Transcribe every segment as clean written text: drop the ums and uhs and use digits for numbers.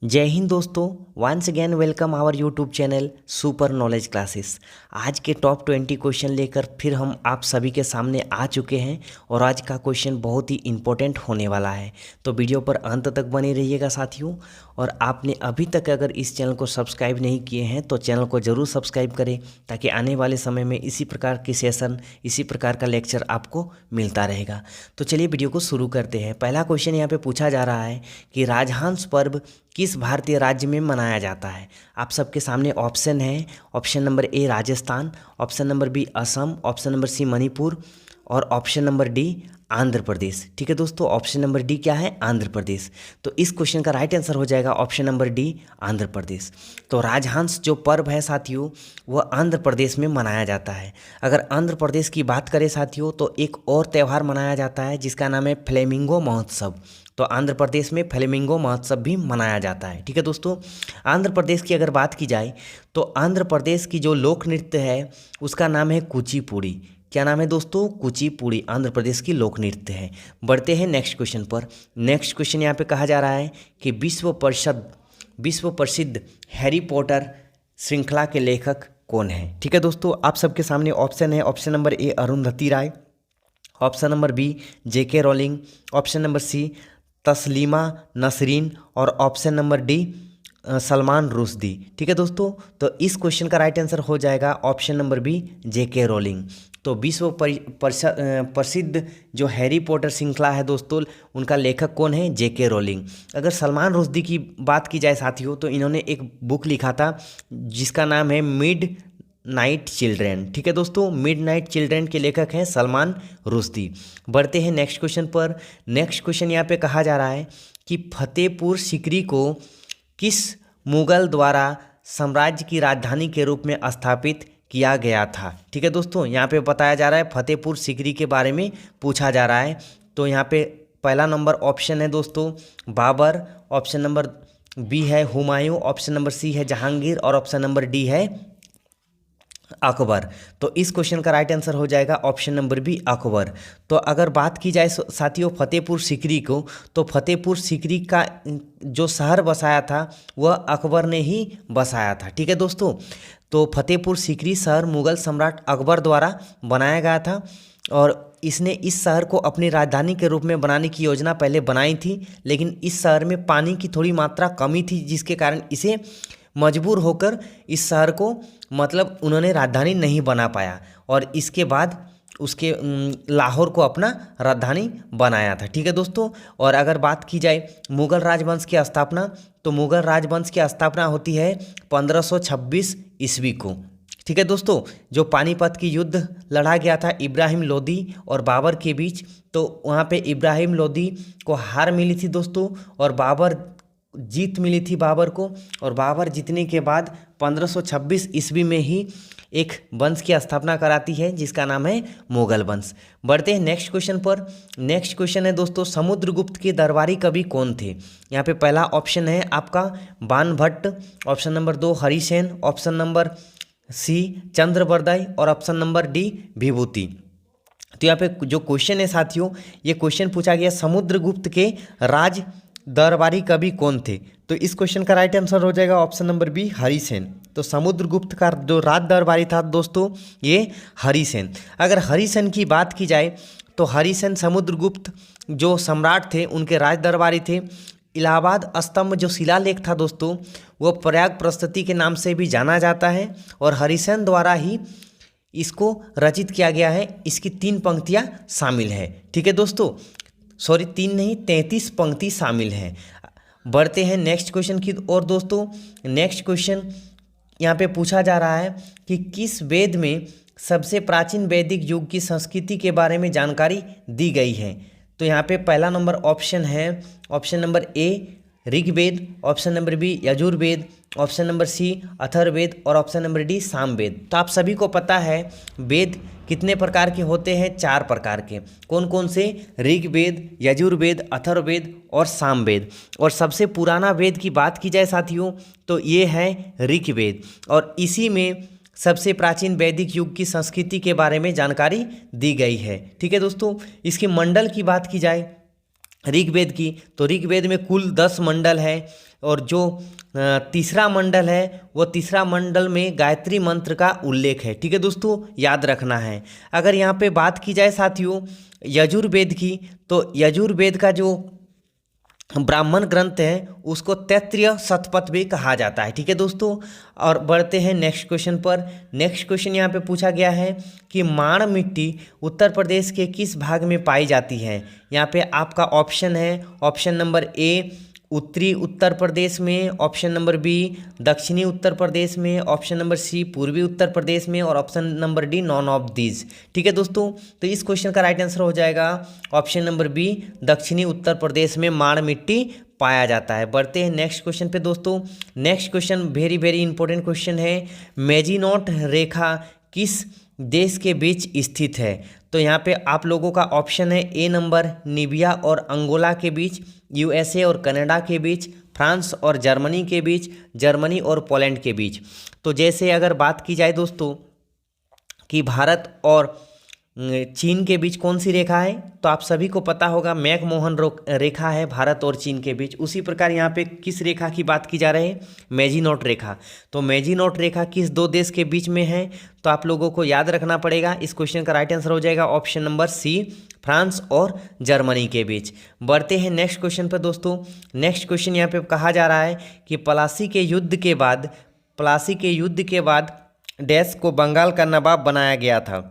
जय हिंद दोस्तों। Once again welcome our YouTube channel super knowledge classes. आज के टॉप 20 क्वेश्चन लेकर फिर हम आप सभी के सामने आ चुके हैं और आज का क्वेश्चन बहुत ही इम्पोर्टेंट होने वाला है, तो वीडियो पर अंत तक बने रहिएगा साथियों। और आपने अभी तक अगर इस चैनल को सब्सक्राइब नहीं किए हैं तो चैनल को ज़रूर सब्सक्राइब करें, ताकि आने वाले समय में इसी प्रकार की सेशन, इसी प्रकार का लेक्चर आपको मिलता रहेगा। तो चलिए वीडियो को शुरू करते हैं। पहला क्वेश्चन यहाँ पे पूछा जा रहा है कि राजहंस पर्व किस भारतीय राज्य में मनाया जाता है। आप सबके सामने ऑप्शन है। Option number A Rajasthan, option number B Assam, option number C Manipur और option number D Andhra Pradesh. ठीक है दोस्तों, ऑप्शन नंबर डी क्या है? आंध्र प्रदेश। तो इस क्वेश्चन का राइट आंसर हो जाएगा ऑप्शन नंबर डी, आंध्र प्रदेश। तो राजहंस जो पर्व है साथियों, वह आंध्र प्रदेश में मनाया जाता है। अगर आंध्र प्रदेश की बात करें साथियों, तो एक और त्यौहार मनाया जाता है जिसका नाम है फ्लेमिंगो महोत्सव। तो आंध्र प्रदेश में फ्लेमिंगो महोत्सव भी मनाया जाता है। ठीक है दोस्तों, आंध्र प्रदेश की अगर बात की जाए तो आंध्र प्रदेश की जो लोक नृत्य है उसका नाम है कुचिपुड़ी। क्या नाम है दोस्तों? कुचिपुड़ी आंध्र प्रदेश की लोक नृत्य है। बढ़ते हैं नेक्स्ट क्वेश्चन पर। नेक्स्ट क्वेश्चन यहाँ पे कहा जा रहा है कि विश्व प्रसिद्ध हैरी पॉटर श्रृंखला के लेखक कौन है। ठीक है दोस्तों, आप सबके सामने ऑप्शन है। Option number A Arundhati Roy, option number B J K Rowling, option number C Taslima Nasreen और option number D Salman Rushdie. ठीक है दोस्तों, तो इस क्वेश्चन का राइट आंसर हो जाएगा option number B J K rolling. तो विश्व प्रसिद्ध जो हैरी पॉटर श्रृंखला है दोस्तों, उनका लेखक कौन है? जेके रोलिंग। अगर सलमान रुश्दी की बात की जाए साथियों, तो इन्होंने एक बुक लिखा था जिसका नाम है मिड नाइट चिल्ड्रेन। ठीक है दोस्तों, मिड नाइट चिल्ड्रेन के लेखक हैं सलमान रुश्दी। बढ़ते हैं नेक्स्ट क्वेश्चन पर। नेक्स्ट क्वेश्चन यहाँ पे कहा जा रहा है कि फतेहपुर सीकरी को किस मुगल द्वारा साम्राज्य की राजधानी के रूप में स्थापित किया गया था। ठीक है दोस्तों, यहाँ पे बताया जा रहा है फतेहपुर सीकरी के बारे में पूछा जा रहा है। तो यहाँ पे पहला नंबर ऑप्शन है दोस्तों बाबर, ऑप्शन नंबर बी है हुमायूं, ऑप्शन नंबर सी है जहांगीर और ऑप्शन नंबर डी है अकबर। तो इस क्वेश्चन का राइट आंसर हो जाएगा ऑप्शन नंबर बी अकबर। तो अगर बात की जाए साथियों फतेहपुर सीकरी को, तो फतेहपुर सीकरी का जो शहर बसाया था वह अकबर ने ही बसाया था। ठीक है दोस्तों, तो फतेहपुर सीकरी शहर मुगल सम्राट अकबर द्वारा बनाया गया था और इसने इस शहर को अपनी राजधानी के रूप में बनाने की योजना पहले बनाई थी, लेकिन इस शहर में पानी की थोड़ी मात्रा कमी थी, जिसके कारण इसे मजबूर होकर इस शहर को मतलब उन्होंने राजधानी नहीं बना पाया और इसके बाद उसके लाहौर को अपना राजधानी बनाया था। ठीक है दोस्तों, और अगर बात की जाए मुगल राजवंश की स्थापना, तो मुगल राजवंश की स्थापना होती है 1526 ईस्वी को। ठीक है दोस्तों, जो पानीपत की युद्ध लड़ा गया था इब्राहिम लोदी और बाबर के बीच, तो वहाँ पे इब्राहिम लोदी को हार मिली थी दोस्तों और जीत मिली थी बाबर को। और बाबर जीतने के बाद 1526 ईस्वी में ही एक वंश की स्थापना कराती है जिसका नाम है मुगल वंश। बढ़ते हैं नेक्स्ट क्वेश्चन पर। नेक्स्ट क्वेश्चन है दोस्तों समुद्रगुप्त के दरबारी कवि कौन थे। यहाँ पे पहला ऑप्शन है आपका Banabhatta, option number 2 Harisena, option number C Chandbardai और ऑप्शन नंबर डी विभूति। तो यहाँ पे जो क्वेश्चन है साथियों, ये क्वेश्चन पूछा गया समुद्रगुप्त के राज दरबारी कवि कौन थे। तो इस क्वेश्चन का राइट आंसर हो जाएगा ऑप्शन नंबर बी हरिसेन। तो समुद्रगुप्त का जो राज दरबारी था दोस्तों ये हरिसेन। अगर हरिसेन की बात की जाए तो हरिसेन समुद्रगुप्त जो सम्राट थे उनके राज दरबारी थे। इलाहाबाद स्तंभ जो शिलालेख था दोस्तों, वो प्रयाग प्रस्तुति के नाम से भी जाना जाता है और हरिसेन द्वारा ही इसको रचित किया गया है। इसकी 3 पंक्तियाँ शामिल है। ठीक है दोस्तों, सॉरी 3 नहीं 33 पंक्ति शामिल हैं। बढ़ते हैं नेक्स्ट क्वेश्चन की ओर दोस्तों। नेक्स्ट क्वेश्चन यहाँ पे पूछा जा रहा है कि किस वेद में सबसे प्राचीन वैदिक युग की संस्कृति के बारे में जानकारी दी गई है। तो यहाँ पे पहला नंबर ऑप्शन है option number A Rigveda, option number B Yajurveda, option number C Atharvaveda और ऑप्शन नंबर डी सामवेद। तो आप सभी को पता है वेद कितने प्रकार के होते हैं? 4 प्रकार के। कौन कौन से? ऋग्वेद, यजुर्वेद, अथर्ववेद और सामवेद। और सबसे पुराना वेद की बात की जाए साथियों तो ये है ऋग्वेद और इसी में सबसे प्राचीन वैदिक युग की संस्कृति के बारे में जानकारी दी गई है। ठीक है दोस्तों, इसके मंडल की बात की जाए ऋग्वेद की, तो ऋग्वेद में कुल 10 मंडल है और जो तीसरा मंडल है वो तीसरा मंडल में गायत्री मंत्र का उल्लेख है। ठीक है दोस्तों, याद रखना है। अगर यहाँ पे बात की जाए साथियों यजुर्वेद की, तो यजुर्वेद का जो ब्राह्मण ग्रंथ है उसको तैत्तिरीय शतपथ भी कहा जाता है। ठीक है दोस्तों, और बढ़ते हैं नेक्स्ट क्वेश्चन पर। नेक्स्ट क्वेश्चन यहाँ पे पूछा गया है कि माण मिट्टी उत्तर प्रदेश के किस भाग में पाई जाती है। यहाँ पे आपका ऑप्शन है, ऑप्शन नंबर ए उत्तरी उत्तर प्रदेश में, ऑप्शन नंबर बी दक्षिणी उत्तर प्रदेश में, ऑप्शन नंबर सी पूर्वी उत्तर प्रदेश में, और option number D none of these. ठीक है दोस्तों, तो इस क्वेश्चन का राइट आंसर हो जाएगा ऑप्शन नंबर बी दक्षिणी उत्तर प्रदेश में माण मिट्टी पाया जाता है। बढ़ते हैं नेक्स्ट क्वेश्चन पे दोस्तों। Next question very very important question है। मेजिनोट रेखा किस देश के बीच स्थित है। तो यहाँ पे आप लोगों का ऑप्शन है ए नंबर नीबिया और अंगोला के बीच, यूएसए और कनाडा के बीच, फ्रांस और जर्मनी के बीच, जर्मनी और पोलैंड के बीच। तो जैसे अगर बात की जाए दोस्तों कि भारत और चीन के बीच कौन सी रेखा है, तो आप सभी को पता होगा मैकमोहन रेखा है भारत और चीन के बीच। उसी प्रकार यहाँ पे किस रेखा की बात की जा रही है, मेजिनोट रेखा। तो मेजिनोट रेखा किस दो देश के बीच में है, तो आप लोगों को याद रखना पड़ेगा। इस क्वेश्चन का राइट आंसर हो जाएगा ऑप्शन नंबर सी फ्रांस और जर्मनी के बीच। बढ़ते हैं नेक्स्ट क्वेश्चन पर दोस्तों। नेक्स्ट क्वेश्चन यहाँ पे कहा जा रहा है कि प्लासी के युद्ध के बाद डैश को बंगाल का नवाब बनाया गया था।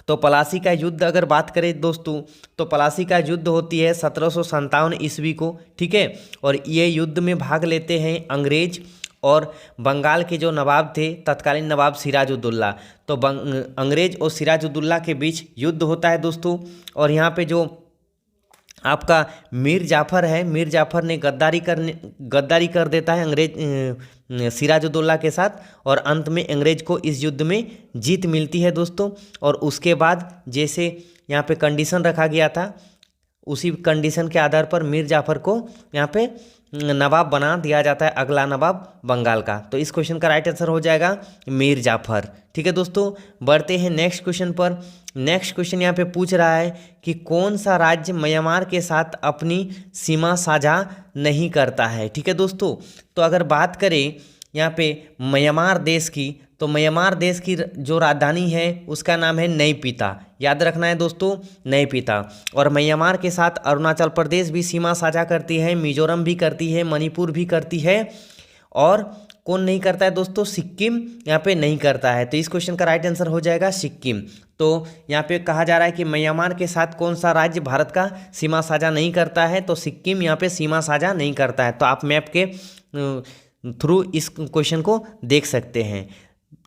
तो प्लासी का युद्ध अगर बात करें दोस्तों, तो प्लासी का युद्ध होती है 1757 ईस्वी को। ठीक है, और ये युद्ध में भाग लेते हैं अंग्रेज और बंगाल के जो नवाब थे तत्कालीन नवाब सिराजुद्दौला। तो अंग्रेज और सिराजुद्दौला के बीच युद्ध होता है दोस्तों। और यहाँ पे जो आपका मीर जाफ़र है, मीर जाफ़र ने गद्दारी कर देता है अंग्रेज सिराजुद्दौला के साथ, और अंत में अंग्रेज को इस युद्ध में जीत मिलती है दोस्तों। और उसके बाद जैसे यहाँ पे कंडीशन रखा गया था, उसी कंडीशन के आधार पर मीर जाफ़र को यहाँ पे नवाब बना दिया जाता है, अगला नवाब बंगाल का। तो इस क्वेश्चन का राइट आंसर हो जाएगा मीर जाफ़र। ठीक है दोस्तों, बढ़ते हैं नेक्स्ट क्वेश्चन पर। नेक्स्ट क्वेश्चन यहाँ पे पूछ रहा है कि कौन सा राज्य म्यांमार के साथ अपनी सीमा साझा नहीं करता है। ठीक है दोस्तों, तो अगर बात करें यहाँ पे म्यांमार देश की, तो म्यांमार देश की जो राजधानी है उसका नाम है नई पीता। याद रखना है दोस्तों, नई पीता। और म्यांमार के साथ अरुणाचल प्रदेश भी सीमा साझा करती है, मिजोरम भी करती है, मणिपुर भी करती है, और कौन नहीं करता है दोस्तों, सिक्किम यहाँ पे नहीं करता है। तो इस क्वेश्चन का राइट आंसर हो जाएगा सिक्किम। तो यहाँ पे कहा जा रहा है कि म्यांमार के साथ कौन सा राज्य भारत का सीमा साझा नहीं करता है, तो सिक्किम यहाँ पे सीमा साझा नहीं करता है। तो आप मैप के थ्रू इस क्वेश्चन को देख सकते हैं।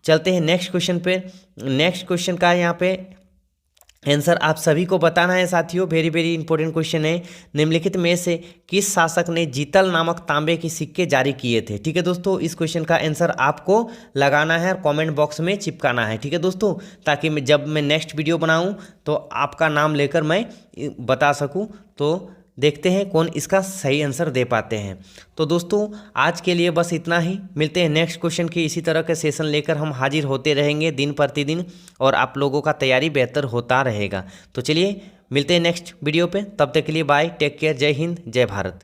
चलते हैं नेक्स्ट क्वेश्चन पे। नेक्स्ट क्वेश्चन का यहाँ पे आंसर आप सभी को बताना है साथियों, वेरी वेरी इंपॉर्टेंट क्वेश्चन है। निम्नलिखित में से किस शासक ने जीतल नामक तांबे के सिक्के जारी किए थे। ठीक है दोस्तों, इस क्वेश्चन का आंसर आपको लगाना है और कमेंट बॉक्स में चिपकाना है। ठीक है दोस्तों, ताकि जब मैं नेक्स्ट वीडियो बनाऊं तो आपका नाम लेकर मैं बता सकूं। तो देखते हैं कौन इसका सही आंसर दे पाते हैं। तो दोस्तों आज के लिए बस इतना ही। मिलते हैं नेक्स्ट क्वेश्चन के इसी तरह के सेशन लेकर हम हाजिर होते रहेंगे दिन प्रतिदिन, और आप लोगों का तैयारी बेहतर होता रहेगा। तो चलिए मिलते हैं नेक्स्ट वीडियो पे, तब तक के लिए बाय, टेक केयर, जय हिंद, जय भारत।